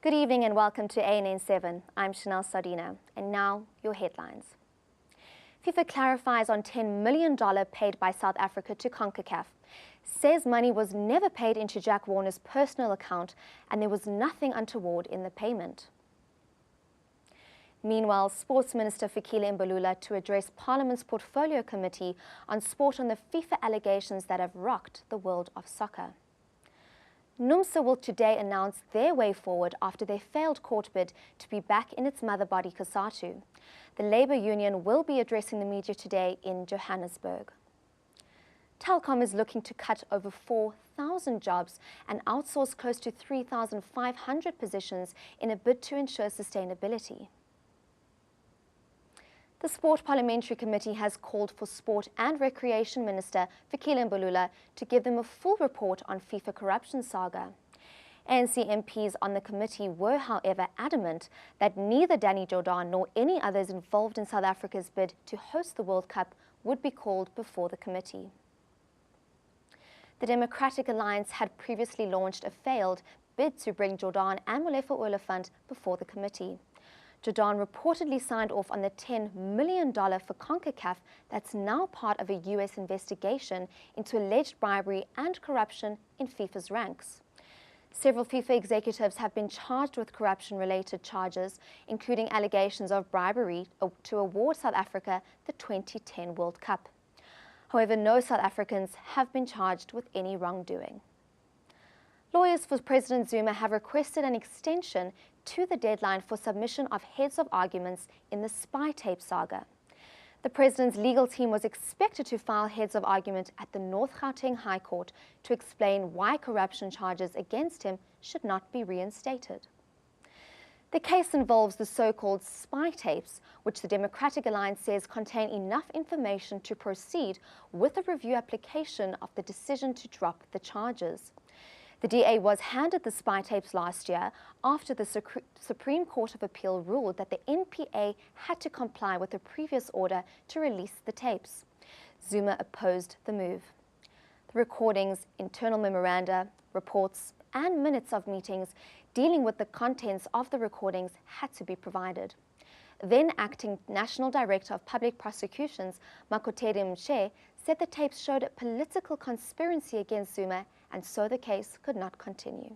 Good evening and welcome to ANN7. I'm Chanel Sardina, and now your headlines. FIFA clarifies on $10 million paid by South Africa to CONCACAF, says money was never paid into Jack Warner's personal account and there was nothing untoward in the payment. Meanwhile, Sports Minister Fikile Mbalula to address Parliament's Portfolio Committee on sport on the FIFA allegations that have rocked the world of soccer. NUMSA will today announce their way forward after their failed court bid to be back in its mother body, COSATU. The Labour Union will be addressing the media today in Johannesburg. Telkom is looking to cut over 4,000 jobs and outsource close to 3,500 positions in a bid to ensure sustainability. The Sport Parliamentary Committee has called for Sport and Recreation Minister Fikile Mbalula to give them a full report on FIFA corruption saga. ANC MPs on the committee were, however, adamant that neither Danny Jordaan nor any others involved in South Africa's bid to host the World Cup would be called before the committee. The Democratic Alliance had previously launched a failed bid to bring Jordaan and Molefe Oliphant before the committee. Jordaan reportedly signed off on the $10 million for CONCACAF that's now part of a US investigation into alleged bribery and corruption in FIFA's ranks. Several FIFA executives have been charged with corruption-related charges, including allegations of bribery to award South Africa the 2010 World Cup. However, no South Africans have been charged with any wrongdoing. Lawyers for President Zuma have requested an extension to the deadline for submission of heads of arguments in the spy tape saga. The president's legal team was expected to file heads of argument at the North Gauteng High Court to explain why corruption charges against him should not be reinstated. The case involves the so-called spy tapes, which the Democratic Alliance says contain enough information to proceed with a review application of the decision to drop the charges. The DA was handed the spy tapes last year after the Supreme Court of Appeal ruled that the NPA had to comply with a previous order to release the tapes. Zuma opposed the move. The recordings, internal memoranda, reports, and minutes of meetings dealing with the contents of the recordings had to be provided. Then Acting National Director of Public Prosecutions, Makotedi Mshe, said the tapes showed a political conspiracy against Zuma, and so the case could not continue.